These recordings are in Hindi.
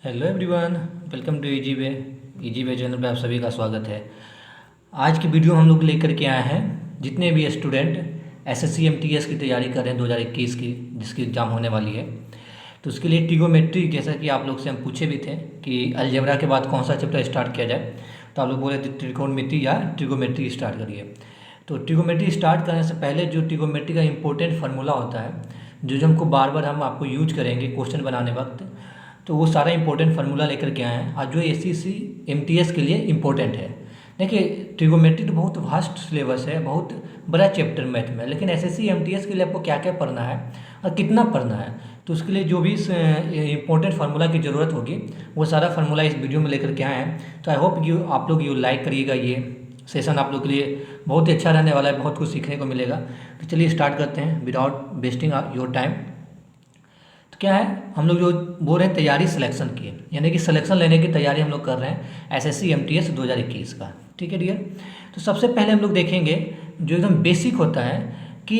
Hello everyone, welcome to easy way channel पे आप सभी का स्वागत है। आज की वीडियो हम लोग लेकर के आए हैं जितने भी स्टूडेंट एसएससी एमटीएस की तैयारी कर रहे हैं 2021 की, जिसकी एग्ज़ाम होने वाली है। तो उसके लिए ट्रिगोमेट्री, जैसा कि आप लोग से हम पूछे भी थे कि अलजेब्रा के बाद कौन सा चैप्टर स्टार्ट किया जाए, तो आप लोग बोले थे त्रिकोणमिति या ट्रिगोमेट्री स्टार्ट करिए। तो ट्रिगोमेट्री स्टार्ट करने से पहले जो ट्रिगोमेट्री का इंपॉर्टेंट फार्मूला होता है, जो हमको बार बार हम आपको यूज करेंगे क्वेश्चन बनाने वक्त, तो वो सारा इंपॉर्टेंट फार्मूला लेकर के आए हैं आज जो एसएससी एमटीएस के लिए इम्पोर्टेंट है। देखिए, ट्रिगोमेट्री तो बहुत वास्ट सिलेबस है, बहुत बड़ा चैप्टर मैथ में, लेकिन एसएससी एमटीएस के लिए आपको क्या क्या पढ़ना है और कितना पढ़ना है, तो उसके लिए जो भी इंपॉर्टेंट फार्मूला की ज़रूरत होगी वो सारा फार्मूला इस वीडियो में लेकर के आए हैं। तो आई होप आप लोग लाइक करिएगा। ये सेशन आप लोग के लिए बहुत ही अच्छा रहने वाला है, बहुत कुछ सीखने को मिलेगा। तो चलिए स्टार्ट करते हैं विदाउट वेस्टिंग योर टाइम। तो क्या है, हम लोग जो बोल रहे हैं तैयारी सिलेक्शन की, यानी कि सिलेक्शन लेने की तैयारी हम लोग कर रहे हैं एसएससी एमटीएस 2021 का। ठीक है डियर। तो सबसे पहले हम लोग देखेंगे जो एकदम बेसिक होता है कि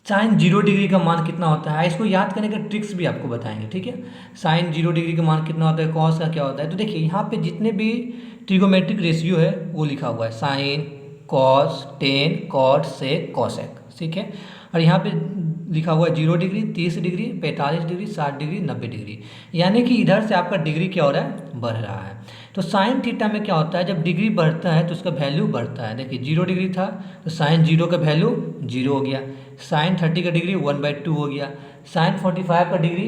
साइन 0 डिग्री का मान कितना होता है। इसको याद करने का ट्रिक्स भी आपको बताएंगे। ठीक है, साइन 0 डिग्री का मान कितना होता है, कॉस का क्या होता है। तो देखिए, यहाँ पे जितने भी ट्रिगोमेट्रिक रेशियो है वो लिखा हुआ है, साइन, कॉस, टेन, कॉट, सेक, कॉसेक। ठीक है, और यहाँ पे लिखा हुआ है 0 degree, 30 degree, 45 degree, 60 degree, 90 degree. यानी कि इधर से आपका डिग्री क्या हो रहा है, बढ़ रहा है। तो साइन थीटा में क्या होता है, जब डिग्री बढ़ता है तो उसका वैल्यू बढ़ता है। देखिए 0 डिग्री था तो साइन 0 का वैल्यू 0 हो गया, साइन 30 का डिग्री 1/2 हो गया, साइन 45 का डिग्री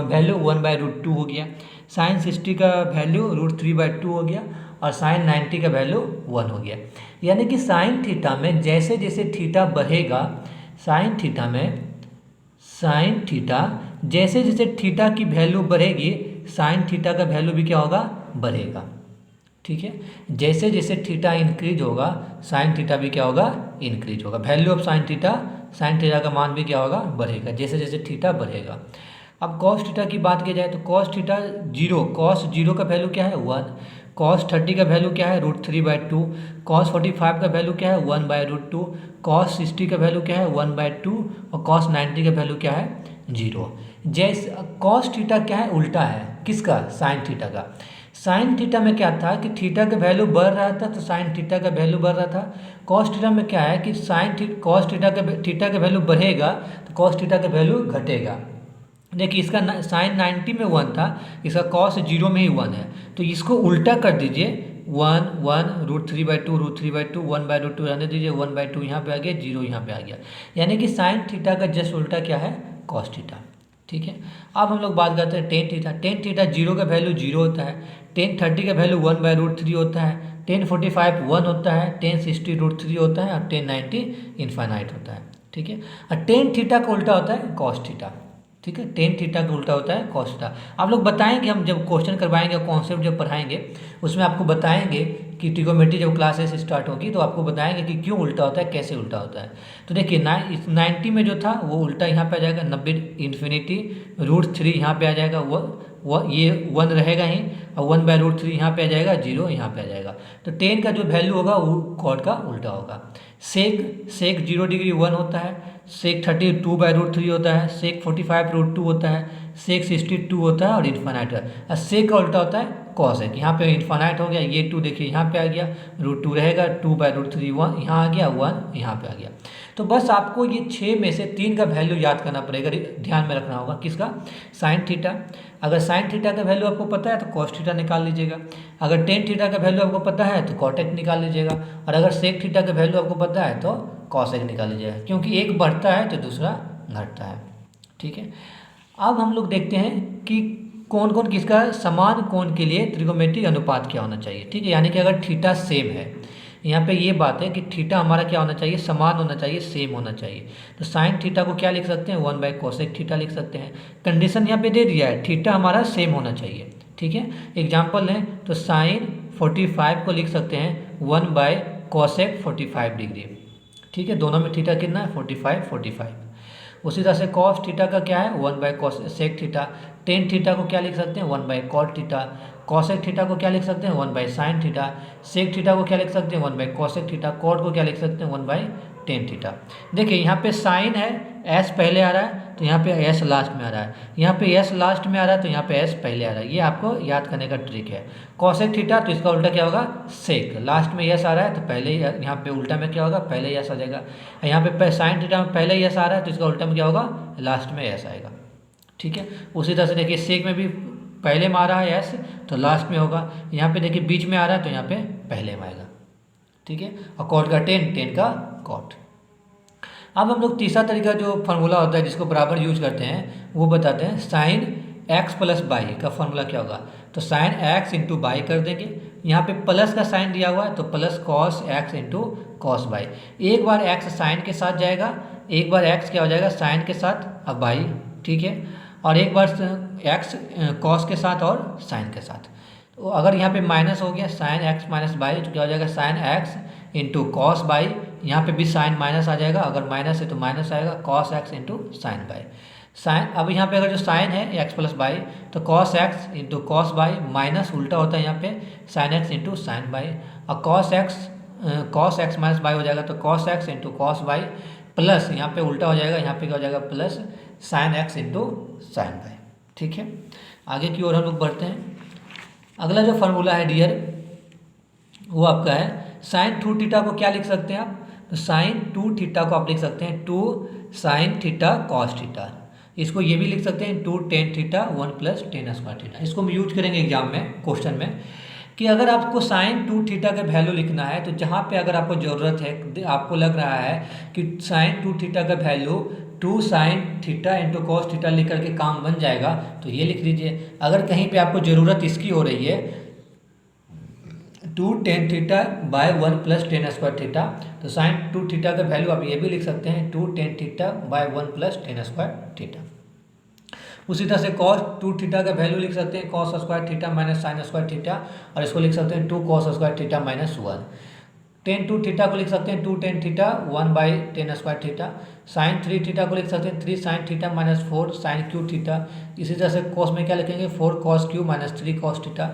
वैल्यू 1/√2 हो गया, साइन 60 का वैल्यू √3/2 हो गया, और साइन 90 का वैल्यू 1 हो गया। यानी कि साइन थीटा में जैसे जैसे थीटा बढ़ेगा, साइन थीटा जैसे जैसे थीटा की वैल्यू बढ़ेगी, साइन थीटा का वैल्यू भी क्या होगा, बढ़ेगा। ठीक है, जैसे जैसे थीटा इंक्रीज होगा, साइन थीटा भी क्या होगा, इंक्रीज होगा। वैल्यू ऑफ साइन थीटा का मान भी क्या होगा, बढ़ेगा जैसे जैसे थीटा बढ़ेगा। अब कॉस थीटा की बात की जाए तो कॉस थीटा 0, कॉस 0 का वैल्यू क्या है, 1। कॉस 30 का वैल्यू क्या है, √3/2। कॉस 45 का वैल्यू क्या है, 1/√2। कॉस 60 का वैल्यू क्या है, 1/2। और कॉस 90 का वैल्यू क्या है, 0। जैसे कॉस थीटा क्या है, उल्टा है किसका, साइन थीटा का। साइन थीटा में क्या था कि थीटा का वैल्यू बढ़ रहा था तो साइन थीटा का वैल्यू बढ़ रहा था। कॉस थीटा में क्या है कि कॉस थीटा का वैल्यू बढ़ेगा तो कॉस थीटा का वैल्यू घटेगा। देखिए, इसका साइन 90 में 1 था, इसका कॉस 0 में ही 1 है, तो इसको उल्टा कर दीजिए, 1 1 √3/2 1/√2 रहने दीजिए, 1/2 यहाँ पे आ गया, 0 यहाँ पे आ गया। यानी कि साइन थीटा का जस्ट उल्टा क्या है, कॉस थीटा। ठीक है, अब हम लोग बात करते हैं टेन थीटा। टेन थीटा 0 का वैल्यू 0 होता है, टेन 30 का वैल्यू 1/√3 होता है, टेन 45 1 होता है, टेन 60 √3 होता है, और टेन 90 इनफाइनाइट होता है। ठीक है, और टेन थीटा का उल्टा होता है कॉस थीटा। ठीक है, टेन थीटा का उल्टा होता है कॉस थीटा। आप लोग बताएंगे, हम जब क्वेश्चन करवाएंगे, कॉन्सेप्ट जब पढ़ाएंगे, उसमें आपको बताएंगे कि ट्रिगोमेट्री जब क्लासेस स्टार्ट होगी तो आपको बताएंगे कि क्यों उल्टा होता है, कैसे उल्टा होता है। तो देखिए 90 में जो था वो उल्टा यहाँ पे आ जाएगा, 90 इन्फिनिटी, √3 यहाँ पे आ जाएगा, वो ये 1 रहेगा ही, और 1/√3 यहाँ पे आ जाएगा, 0 यहाँ पे आ जाएगा। तो टेन का जो वैल्यू होगा वो कॉट का उल्टा होगा। सेक 0 डिग्री 1 होता है, सेक 30 2/√3 होता है, सेक 45 √2 होता है, सेक 60 2 होता है, और इन्फानाइट है। और सेक का उल्टा होता है कॉस है। यहाँ पे इन्फानाइट हो गया, ये 2 देखिए यहाँ पे आ गया, √2 रहेगा, 2/√3 1 यहाँ आ गया, 1 यहाँ पे आ गया। तो बस आपको ये 6 में से 3 का वैल्यू याद करना पड़ेगा, ध्यान में रखना होगा। किसका, साइन थीटा। अगर साइन थीटा का वैल्यू आपको पता है तो कॉस थीटा निकाल लीजिएगा। अगर टेन थीटा का वैल्यू आपको पता है तो कॉटेक निकाल लीजिएगा। और अगर सेक थीटा का वैल्यू आपको पता है तो कॉसेक निकाल लीजिएगा, क्योंकि एक बढ़ता है तो दूसरा घटता है। ठीक है, अब हम लोग देखते हैं कि कौन कौन किसका समान कोण के लिए त्रिकोमेट्रिक अनुपात क्या होना चाहिए। ठीक है, यानी कि अगर थीटा सेम है, यहाँ पे ये बात है कि थीटा हमारा क्या होना चाहिए, समान होना चाहिए, सेम होना चाहिए। तो साइन थीटा को क्या लिख सकते हैं, 1/कोसेक थीटा लिख सकते हैं। कंडीशन यहाँ पे दे दिया है, थीटा हमारा सेम होना चाहिए। ठीक है, एग्जाम्पल लें तो साइन 45 को लिख सकते हैं 1/कोसेक 45 डिग्री। ठीक है, दोनों में थीटा कितना है, 45। उसी तरह से कॉस थीटा का क्या है, 1/कोसेक थीटा। टेन थीटा को क्या लिख सकते हैं, 1/कॉट थीटा। कॉसेक थीटा को क्या लिख सकते हैं, 1/साइन थीटा। सेक थीटा को क्या लिख सकते हैं, 1/कोसेक थीटा। कॉट को क्या लिख सकते हैं, 1/टेन थीटा। देखिए यहाँ पे साइन है एस पहले आ रहा है तो यहाँ पे एस लास्ट में आ रहा है, यहाँ पे एस लास्ट में आ रहा है तो यहाँ पे एस पहले आ रहा है। ये आपको याद करने का ट्रिक है। कॉसेक थीटा तो इसका उल्टा क्या होगा, सेक। लास्ट में एस आ रहा है तो पहले यहाँ पे उल्टा में क्या होगा, पहले एस आ जाएगा। यहाँ पे साइन थीटा में पहले एस आ रहा है तो इसका उल्टा में क्या होगा, लास्ट में एस आएगा। ठीक है, उसी तरह से देखिए सेक में भी पहले में आ रहा है एस तो लास्ट में होगा, यहाँ पे देखिए बीच में आ रहा है तो यहाँ पे पहले में आएगा। ठीक है, और कॉट का टेन का कॉट। अब हम लोग तीसरा तरीका जो फार्मूला होता है जिसको बराबर यूज करते हैं वो बताते हैं। साइन एक्स प्लस बाई का फार्मूला क्या होगा, तो साइन एक्स इंटू बाई कर देंगे। यहाँ पे प्लस का साइन दिया हुआ है तो plus cos X into cos by. एक बार एक्स साइन के साथ जाएगा, एक बार एक्स क्या हो जाएगा, साइन के साथ अब बाई। ठीक है, और एक बार एक्स कॉस के साथ और साइन के साथ। तो अगर यहाँ पे माइनस हो गया साइन एक्स माइनस बाई तो क्या हो जाएगा, sign X into cos by. यहाँ पे भी साइन माइनस आ जाएगा, अगर माइनस है तो माइनस आएगा, cos X into sine Y. Sine अब यहाँ पे अगर जो साइन है एक्स प्लस बाई तो cos X into cos Y, minus उल्टा होता है यहाँ पे sine X into sine Y, और कॉस एक्स माइनस बाई हो जाएगा तो cos X into cos Y, plus यहाँ पे उल्टा हो जाएगा, यहाँ पे क्या हो जाएगा, plus sign X into sine by. ठीक है, आगे की ओर हम लोग बढ़ते हैं। अगला जो फार्मूला है डियर वो आपका है साइन 2 थीटा को क्या लिख सकते हैं आप, तो साइन 2 थीटा को आप लिख सकते हैं 2 साइन थीटा कॉस थीटा। इसको ये भी लिख सकते हैं 2 tan theta 1 plus ten square theta. इसको हम यूज करेंगे एग्जाम में, क्वेश्चन में, कि अगर आपको साइन 2 थीटा का वैल्यू लिखना है तो जहाँ पे अगर आपको ज़रूरत है, आपको लग रहा है कि साइन 2 थीटा का value 2 sine theta into cos theta लिख करके काम बन जाएगा तो ये लिख लीजिए। अगर कहीं पे आपको ज़रूरत इसकी हो रही है 2 tan theta by 1 plus ten square theta, तो साइन 2 थीटा का वैल्यू आप ये भी लिख सकते हैं 2 tan theta by 1 plus ten square theta. उसी तरह से कॉस 2 थीटा का वैल्यू लिख सकते हैं cos square theta minus sine square theta, और इसको लिख सकते हैं 2 cos square theta minus 1। Tan 2 theta को लिख सकते हैं 2 tan theta 1 by tan square theta. Sine 3 theta को लिख सकते हैं 3 sine theta minus 4 sine cube theta. इसी तरह से कॉस में क्या लिखेंगे 4 cos cube minus 3 cos theta.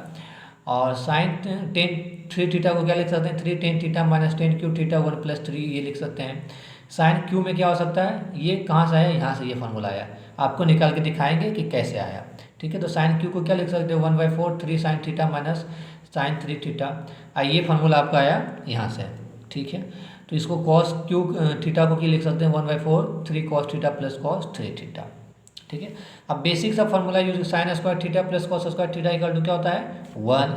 और साइन 3 थीटा को क्या लिख सकते हैं 3 tan theta minus 10 Q theta 1 plus 3 ये लिख सकते हैं। साइन क्यू में क्या हो सकता है, ये कहाँ से आया, यहाँ से ये फार्मूला आया, आपको निकाल के दिखाएंगे कि कैसे आया। ठीक है, तो साइन क्यू को क्या लिख सकते हैं 1/4 3 sine theta minus sine 3 theta. ये फार्मूला आपका आया यहाँ से। ठीक है, तो इसको कॉस क्यू थीटा को क्या लिख सकते हैं 1/4 3 cos theta plus cos 3 theta. ठीक है, अब बेसिक सा formula use, sine square theta plus cos square theta equal to क्या होता है 1।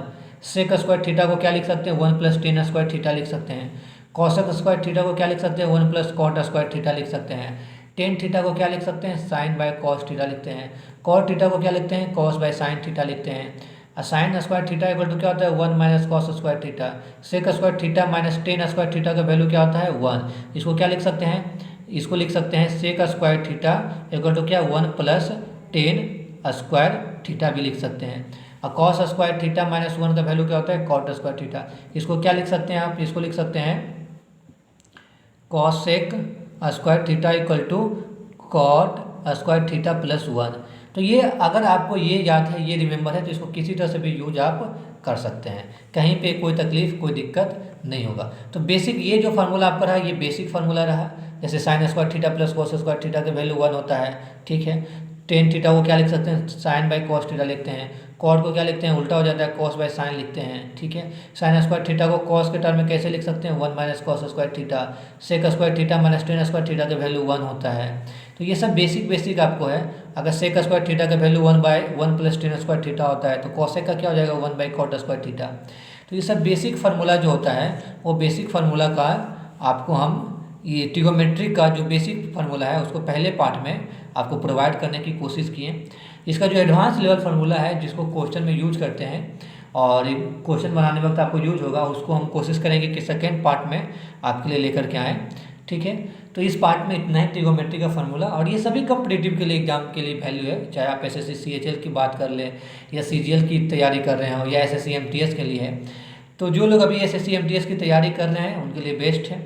सेक स्क्वायर थीटा को क्या लिख सकते हैं 1 प्लस टेन स्क्वायर थीटा लिख सकते हैं। कॉसक स्क्वायर थीटा को क्या लिख सकते हैं 1 प्लस कॉट स्क्वायर थीटा लिख सकते हैं। टेन थीटा को क्या लिख सकते हैं साइन बाय कॉस थीटा लिखते हैं। कॉट थीटा को क्या लिखते हैं कॉस बाय साइन थीटा लिखते हैं। Sine square theta equal to क्या होता है 1 minus cos square theta. Sec square theta minus tan square theta का वैल्यू क्या होता है 1। इसको क्या लिख सकते हैं, इसको लिख सकते हैं sec square theta equal to क्या 1 प्लस टेन स्क्वायर थीटा भी लिख सकते हैं। और कॉस स्क्वायर थीटा माइनस 1 का वैल्यू क्या होता है कॉट स्क्वायर थीटा। इसको क्या लिख सकते हैं आप, इसको लिख सकते हैं cosec square theta equal to cot square theta plus 1। तो ये अगर आपको ये याद है, ये रिमेंबर है, तो इसको किसी तरह से भी यूज आप कर सकते हैं, कहीं पे कोई तकलीफ कोई दिक्कत नहीं होगा। तो बेसिक ये जो फार्मूला आपका रहा ये बेसिक फार्मूला रहा। जैसे sign square theta plus cos square theta का वैल्यू 1 होता है। ठीक है, टेन थीटा को क्या लिख सकते हैं साइन बाई कॉस थीटा लिखते हैं। कॉट को क्या लिखते हैं उल्टा हो जाता है कॉस बाय साइन लिखते हैं। ठीक है, साइन स्क्वायर थीटा को कॉस के टर्म में कैसे लिख सकते हैं 1 minus cos square theta. Sec square theta minus tan square theta का वैल्यू 1 होता है। तो ये सब बेसिक आपको है। अगर सेक स्क्वायर थीटा का value 1 plus ten square theta होता है तो कॉसेक का क्या हो जाएगा 1 बाई कॉट स्क्वायर थीटा। तो ये सब बेसिक फार्मूला जो होता है वो बेसिक फार्मूला का आपको हम ये ट्रिगोमेट्री का जो बेसिक फार्मूला है उसको पहले पार्ट में आपको प्रोवाइड करने की कोशिश किए। इसका जो एडवांस लेवल फार्मूला है जिसको क्वेश्चन में यूज करते हैं और क्वेश्चन बनाने वक्त आपको यूज होगा, उसको हम कोशिश करेंगे कि सेकेंड पार्ट में आपके लिए लेकर के आएँ। ठीक है, तो इस पार्ट में इतना ही ट्रिगोमेट्री का फार्मूला, और ये सभी कॉम्पिटिटिव के लिए एग्जाम के लिए वैल्यू है, चाहे आप एसएससी सीएचएल की बात कर लें या सीजीएल की तैयारी कर रहे हो या एसएससी एमटीएस के लिए है। तो जो लोग अभी एसएससी एमटीएस की तैयारी कर रहे हैं उनके लिए बेस्ट है।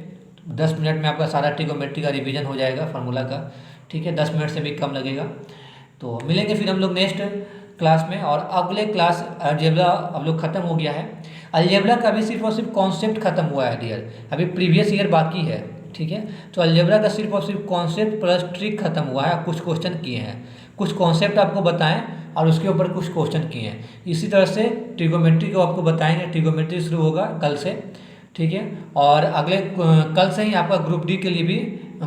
10 मिनट में आपका सारा ट्रिगोमेट्री का रिवीजन हो जाएगा फार्मूला का। ठीक है, 10 मिनट से भी कम लगेगा। तो मिलेंगे फिर हम लोग नेक्स्ट क्लास में, और अगले क्लास अलजेब्रा अब लोग खत्म हो गया है। अलजेब्रा का भी सिर्फ और सिर्फ कॉन्सेप्ट खत्म हुआ है डियर, अभी प्रीवियस ईयर बाकी है। ठीक है। तो अलजेब्रा का सिर्फ और सिर्फ कॉन्सेप्ट प्लस ट्रिक खत्म हुआ है, कुछ क्वेश्चन किए हैं, कुछ कॉन्सेप्ट आपको बताएं और उसके ऊपर कुछ क्वेश्चन किए हैं। इसी तरह से ट्रिगोमेट्री को आपको बताएंगे, ट्रिगोमेट्री शुरू होगा कल से, ठीक है। और अगले कल से ही आपका ग्रुप डी के लिए भी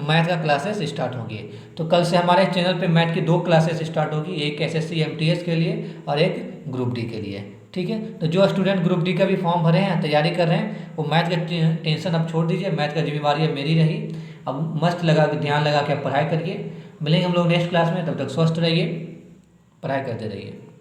मैथ का क्लासेस स्टार्ट होंगे। तो कल से हमारे चैनल पे मैथ की 2 क्लासेस स्टार्ट होगी, एक एसएससी एमटीएस के लिए और एक ग्रुप डी के लिए, ठीक है। तो जो स्टूडेंट ग्रुप डी का भी फॉर्म भरे हैं, तैयारी कर रहे हैं, वो मैथ का टेंशन अब छोड़ दीजिए, मैथ का जिम्मेवारी अब मेरी रही। अब मस्त लगा के ध्यान लगा के आप पढ़ाई करिए। मिलेंगे हम लोग नेक्स्ट क्लास में, तब तक स्वस्थ रहिए, पढ़ाई करते रहिए।